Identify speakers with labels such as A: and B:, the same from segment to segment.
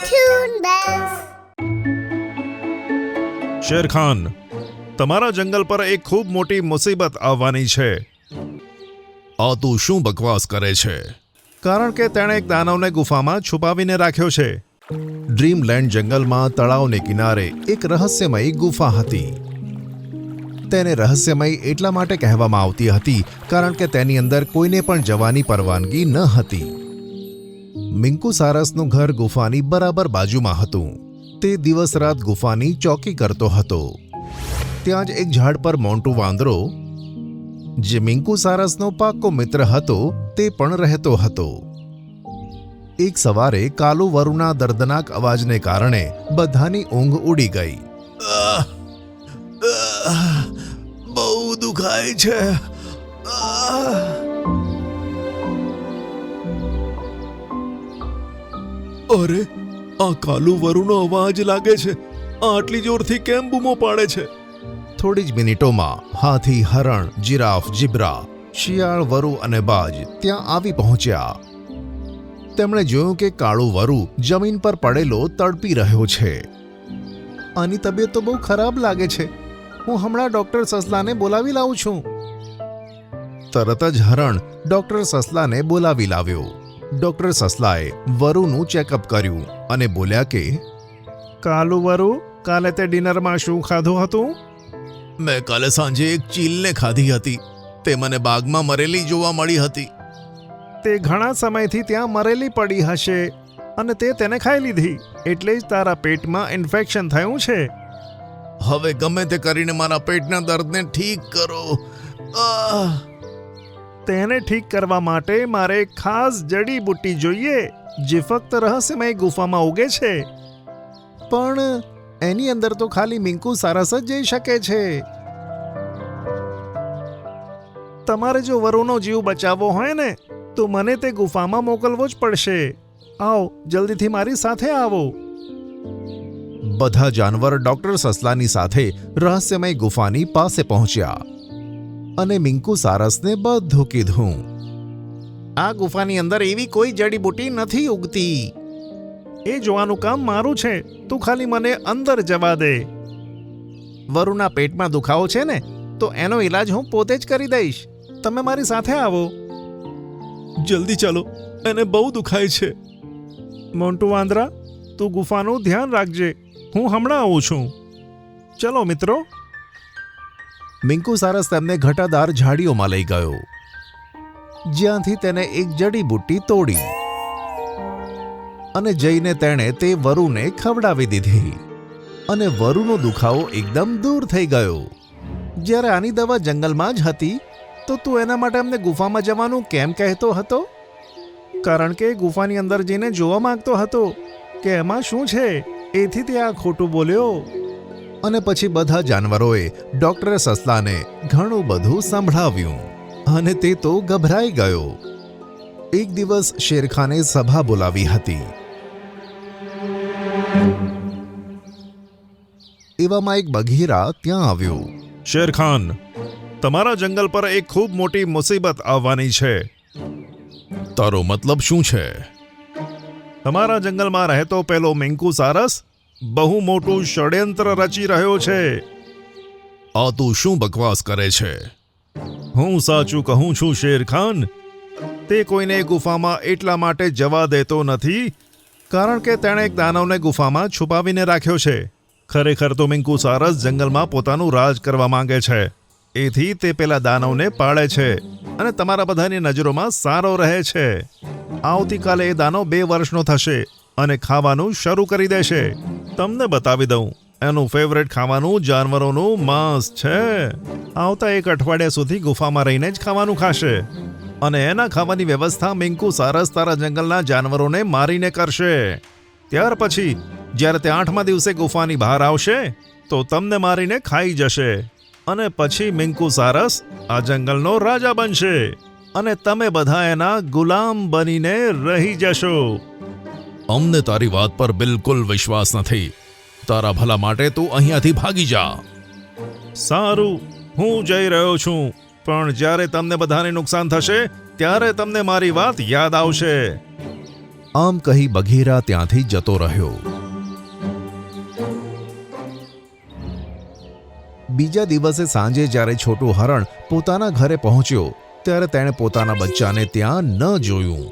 A: Toon Bells.
B: Sherkhan, તમારા જંગલ પર એક ખૂબ મોટી મુસીબત આવવાની છે. આ તું શું બકવાસ કરે છે? કારણ કે તેણે એક દાનવને ગુફામાં છુપાવીને રાખ્યો છે. ડ્રીમલેન્ડ જંગલમાં તળાવને કિનારે એક રહસ્યમયી ગુફા હતી. તેને રહસ્યમયી એટલા માટે કહેવામાં આવતી હતી કારણ કે તેની અંદર કોઈને પણ જવાની પરવાનગી ન હતી. મિંકુ સારસનું ઘર ગુફાની બરાબર બાજુમાં હતું. તે દિવસ રાત ગુફાની ચોકી કરતો હતો. ત્યાં જ એક ઝાડ પર મોન્ટુ વાંદરો, જે મિંકુ સારસનો પાક્કો મિત્ર હતો, તે પણ રહેતો હતો. એક સવારે કાલુ વરુના દર્દનાક અવાજને કારણે બધાની ઊંઘ ઉડી ગઈ. બહુ દુખાય છે. અરે, આ કાલુ વરુનો અવાજ લાગે છે. આટલી જોરથી કેમ બૂમો પાડે છે? થોડી જ મિનિટોમાં હાથી, હરણ, જીરાફ, જીબ્રા, શિયાળ, વરુ અને બાજ ત્યાં આવી પહોંચ્યા. તેમણે જોયું કે કાળુ વરુ જમીન પર પડેલો તડપી રહ્યો છે. આની તબિયત તો બહુ ખરાબ લાગે છે. હું હમણાં ડોક્ટર સસલાને બોલાવી લાવું છું. તરત જ હરણ ડોક્ટર સસલાને બોલાવી લાવ્યો. ડોક્ટર સસલાએ વરુનું ચેકઅપ કર્યું અને બોલ્યા કે, કાલુ વરુ, કાલે તે ડિનરમાં શું ખાધું હતું? મેં કાલે સાંજે એક ચીલને ખાધી હતી. તે મને બાગમાં મરેલી જોવા મળી હતી. તે ઘણા સમયથી ત્યાં મરેલી પડી હશે અને તે તેને ખાઈ લીધી, એટલે જ તારા પેટમાં ઇન્ફેક્શન થયું છે. હવે ગમે તે કરીને મારા પેટના દર્દને ઠીક કરો. તેને ઠીક કરવા માટે મારે એક ખાસ જડીબુટ્ટી જોઈએ, જે ફક્ત રહસ્યમય ગુફામાં ઉગે છે. પણ એની અંદર તો ખાલી મિંકુ સારસ જ જઈ શકે છે. તમારે જો વરુનો જીવ બચાવવો હોય ને, તો મને તે ગુફામાં મોકલવો જ પડશે. આવો, જલ્દીથી મારી સાથે આવો. બધા જાનવર ડોક્ટર સસલાની સાથે રહસ્યમય ગુફાની પાસે પહોંચ્યા અને મિંકુ સારસને બધું કીધું. આ ગુફાની અંદર એવી કોઈ જડીબુટ્ટી નથી ઉગતી. એ જોવાનું કામ મારું છે. તું ખાલી મને અંદર જવા દે. વરુના પેટમાં દુખાવો છે ને, તો એનો ઈલાજ હું પોતે જ કરી દઈશ. તમે મારી સાથે આવો. જલ્દી ચાલો, એને બહુ દુખાય છે. મોન્ટુ વાંદરા, તું ગુફાનું ધ્યાન રાખજે. હું હમણાં આવું છું. ચલો મિત્રો. મિંકુ સારસ તેમને ઘટાદાર ઝાડીઓમાં લઈ ગયો, જ્યાંથી તેને એક જડીબુટ્ટી તોડી અને જઈને તેણે તે વરુને ખવડાવી દીધી અને વરુનો દુખાવો એકદમ દૂર થઈ ગયો. જ્યારે આની દવા જંગલમાં જ હતી, તો તું એના માટે અમને ગુફામાં જવાનું કેમ કહેતો હતો? કારણ કે ગુફાની અંદર જઈને જોવા માંગતો હતો કે એમાં શું છે. એથી તે આ ખોટું બોલ્યો. અને પછી બધા જાનવરોએ ડોક્ટર સસલાને ઘણું બધું સંભળાવ્યું અને તે તો ગભરાઈ ગયો. એક દિવસ શેરખાને સભા બોલાવી હતી. એવામાં એક બઘીરા ત્યાં આવ્યો. શેરખાન, તમારા જંગલ પર એક ખૂબ મોટી મુસીબત આવવાની છે. તારો મતલબ શું છે? તમારા જંગલમાં રહેતો પેલો મિંકુ સારસ બહુ મોટું ષડયંત્ર રચી રહ્યો છે. આ તું શું બકવાસ કરે છે? હું સાચું કહું છું શેરખાન. તે કોઈને ગુફામાં એટલા માટે જવા દેતો નથી કારણ કે તેણે એક દાનવને ગુફામાં છુપાવીને રાખ્યો છે. ખરેખર તો મિંકુ સારસ જંગલમાં પોતાનું રાજ કરવા માંગે છે. એથી તે પેલા દાનવને પાળે છે અને તમારા બધાની નજરોમાં સારો રહે છે. આવતીકાલે એ દાનવ 2 વર્ષનો થશે અને ખાવાનું શરૂ કરી દેશે. તમને બતાવી દઉં, એનું ફેવરેટ ખાવાનું જાનવરોનું માંસ છે. આવતા 1 અઠવાડિયા સુધી ગુફામાં રહીને જ ખાવાનું ખાશે અને એના ખાવાની વ્યવસ્થા મિંકુ સારસ તારા જંગલના જાનવરોને મારીને કરશે. ત્યાર પછી જ્યારે તે 8મા દિવસે ગુફાની બહાર આવશે, તો તમને મારીને ખાઈ જશે અને પછી મિંકુ સારસ આ જંગલનો રાજા બનશે અને તમે બધા એના ગુલામ બનીને રહી જશો. અમને તારી વાત પર બિલકુલ વિશ્વાસ નથી. તારા ભલા માટે તું અહીંયાથી ભાગી જા. સારું, હું જઈ રહ્યો છું. પણ જ્યારે તમને બધાને નુકસાન થશે, ત્યારે તમને મારી વાત યાદ આવશે. આમ કહી બઘીરા ત્યાંથી જતો રહ્યો. બીજા દિવસે સાંજે જ્યારે છોટું હરણ પોતાના ઘરે પહોંચ્યો ત્યારે તેણે પોતાના બચ્ચાને ત્યાં ન જોયું.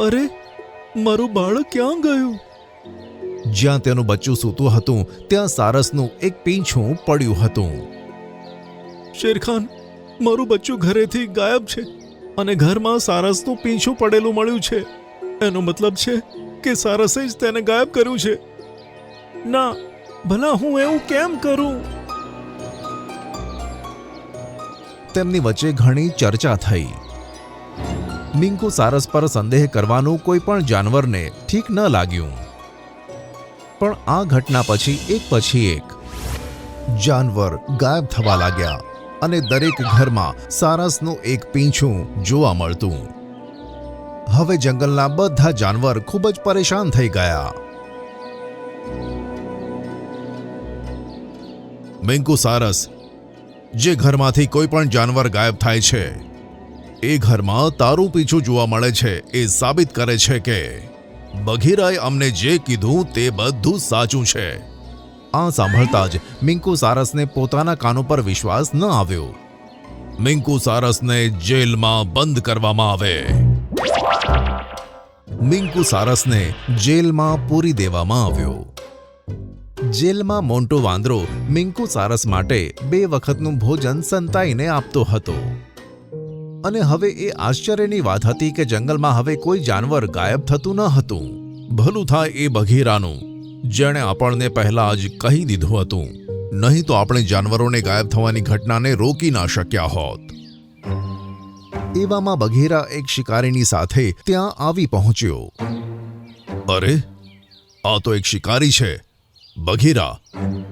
B: અરે, મારું બાળક ક્યાં ગયું? જ્યાં તેનું બચ્ચું સૂતું હતું ત્યાં સારસનું એક પીંછું પડ્યું હતું. શેરખાન, મારું બચ્ચું ઘરેથી ગાયબ છે અને ઘરમાં સારસનું પીંછું પડેલું મળ્યું છે. એનો મતલબ છે કે સારસે જ તેને ગાયબ કર્યું છે. ના, ભલા હું એવું કેમ કરું? તેમની વચ્ચે ઘણી ચર્ચા થઈ. મિંકુ સારસ પર સંદેહ કરવાનું કોઈ પણ જાનવરને ઠીક ન લાગ્યું. પણ આ ઘટના પછી એક જાનવર ગાયબ થવા લાગ્યા અને દરેક ઘરમાં સારસનું એક પીંછું જોવા મળતું. હવે જંગલના બધા જાનવર ખૂબ જ પરેશાન થઈ ગયા. મિંકુ સારસ, જે ઘરમાંથી કોઈ પણ જાનવર ગાયબ થાય છે એ ઘરમાં તારું પીછું જોવા મળે છે એ સાબિત કરે છે કે બઘીરાએ અમને જે કીધું તે બધું સાચું છે. આ સાંભળતા જ મિંકુ સારસને પોતાના કાનો પર વિશ્વાસ ન આવ્યો. મિંકુ સારસને જેલમાં બંધ કરવામાં આવે. મિંકુ સારસને જેલમાં પૂરી દેવામાં આવ્યો. જેલમાં મોન્ટો વાંદરો મિંકુ સારસ માટે 2 વખતનું ભોજન સંતાઈને આપતો હતો. અને હવે એ આશ્ચર્યની વાત હતી કે જંગલમાં હવે કોઈ જાનવર ગાયબ થતું ન હતું. ભલું થાય એ બઘીરાનું, જેણે આપણને પહેલા જ કહી દીધું હતું. નહીં તો આપણે જાનવરોને ગાયબ થવાની ઘટનાને રોકી ના શક્યા હોત. એવામાં બઘીરા એક શિકારીની સાથે ત્યાં આવી પહોંચ્યો. અરે, આ તો એક શિકારી છે. બઘીરા,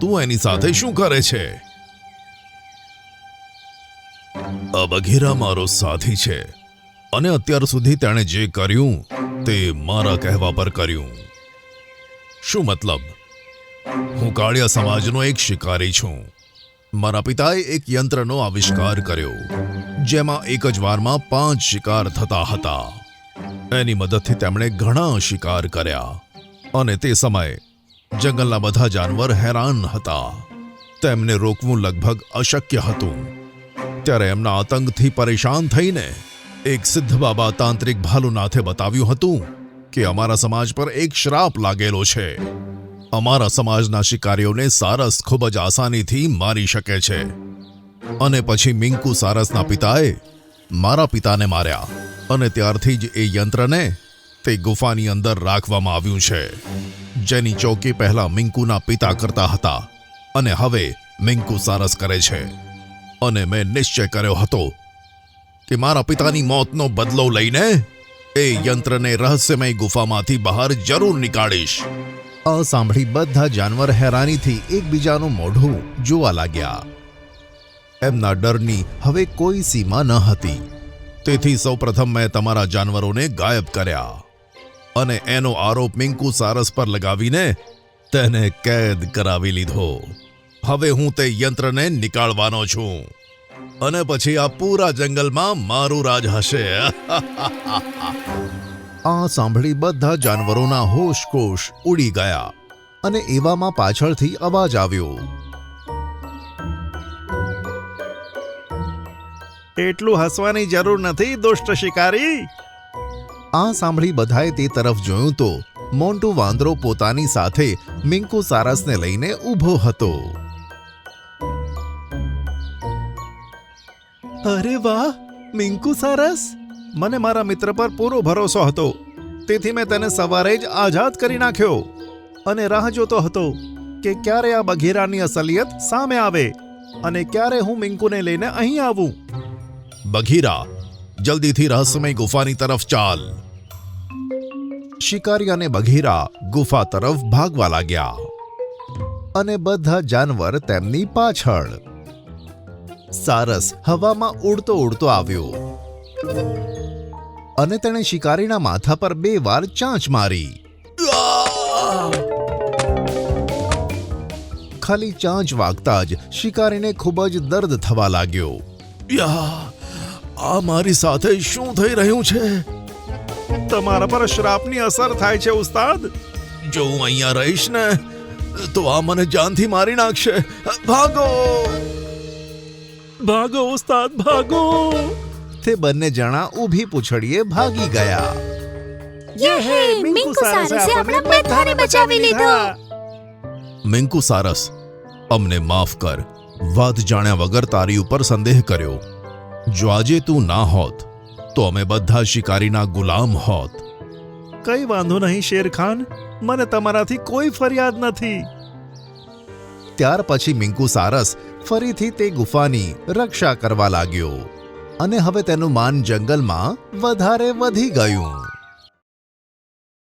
B: તું એની સાથે શું કરે છે? આ બઘીરા મારો સાથી છે અને અત્યાર સુધી તેણે જે કર્યું તે મારા કહેવા પર કર્યું. શું મતલબ? હું કાળિયા સમાજનો એક શિકારી છું. મારા પિતાએ એક યંત્રનો આવિષ્કાર કર્યો જેમાં એક જ વારમાં 5 શિકાર થતા હતા. એની મદદથી તેમણે ઘણા શિકાર કર્યા અને તે સમયે જંગલના બધા જાનવર હેરાન હતા. તેમને રોકવું લગભગ અશક્ય હતું. ત્યારે એમના આતંકથી પરેશાન થઈને એક સિદ્ધ બાબા તાંત્રિક ભાલુનાથે બતાવ્યું હતું કે અમારા સમાજ પર એક શ્રાપ લાગેલો છે. અમારા સમાજના શિકારીઓને સારસ ખૂબ જ આસાનીથી મારી શકે છે. અને પછી મિંકુ સારસના પિતાએ મારા પિતાને માર્યા અને ત્યારથી જ એ યંત્રને તે ગુફાની અંદર રાખવામાં આવ્યું છે, જેની ચોકી પહેલા મિંકુના પિતા કરતા હતા અને હવે મિંકુ સારસ કરે છે. અને મેં નિશ્ચય કર્યો હતો કે મારા પિતાની મોતનો બદલો લઈને એ યંત્રને રહસ્યમય ગુફામાંથી બહાર જરૂર નીકાળીશ. આ સાંભળી બધા જાનવર હેરાનીથી એકબીજાનું મોઢું જોવા લાગ્યા. એમના ડરની હવે કોઈ સીમા ન હતી. તેથી સૌપ્રથમ મેં તમારા જાનવરોને ગાયબ કર્યા અને એનો આરોપ મિંકુ સારસ પર લગાવીને તેને કેદ કરાવી લીધો. હવે હું તે યંત્રને નીકાળવાનો છું અને પછી આ પૂરા જંગલમાં મારું રાજ હશે. આ સાંભળી બધા જાનવરોના હોશકોશ ઉડી ગયા અને એવામાં પાછળથી અવાજ આવ્યો. એટલું હસવાની જરૂર નથી દુષ્ટ શિકારી. આ સાંભળી બધાએ તે તરફ જોયું તો મોન્ટુ વાંદરો પોતાની સાથે મિંકુ સારસને લઈને ઊભો હતો. અરે વાહ, મિંકુ સારસ! મને મારા મિત્ર પર પૂરો ભરોસો હતો, તેથી મેં તેને સવારે જ આઝાદ કરી નાખ્યો અને રાહ જોતો હતો કે ક્યારે આ બઘીરાની અસલિયત સામે આવે અને ક્યારે હું મિંકુને લઈને અહીં આવું. બઘીરા, જલ્દીથી રહસ્યમય ગુફાની તરફ ચાલ. શિકારી અને બઘીરા ગુફા તરફ ભાગવા લાગ્યા અને બધા જાનવર તેમની પાછળ. સારસ હવામાં ઉડતો ઉડતો આવ્યો અને તેણે શિકારીના માથા પર 2 વાર ચાંચ મારી. ખાલી ચાંચ વાગતા જ શિકારીને ખૂબ જ દર્દ થવા લાગ્યો. આ મારી સાથે શું થઈ રહ્યું છે? તમારા પર શ્રાપની અસર થાય છે ઉસ્તાદ. જો હું અહીંયા રહીશ ને તો આ મને જાનથી મારી નાખશે. ભાગો ભાગો ઉસ્તાદ ભાગો. તે બંને જણા ઊભી પૂંછડીએ ભાગી ગયા.
A: યે મિંકુ સારસે આપણે બધાને બચાવી લીધો.
B: મિંકુ સારસ, અમને માફ કર. વાત જાણ્યા વગર તારી ઉપર સંદેહ કર્યો. જો આજે તું ના હોત તો અમે બધા શિકારીના ગુલામ હોત. કઈ વાંધો નહીં શેરખાન, મને તમારાથી કોઈ ફરિયાદ નથી. ત્યાર પછી મિંકુ સારસ ફરીથી તે ગુફાની રક્ષા કરવા લાગ્યો અને હવે તેનું માન જંગલમાં વધારે વધી ગયું.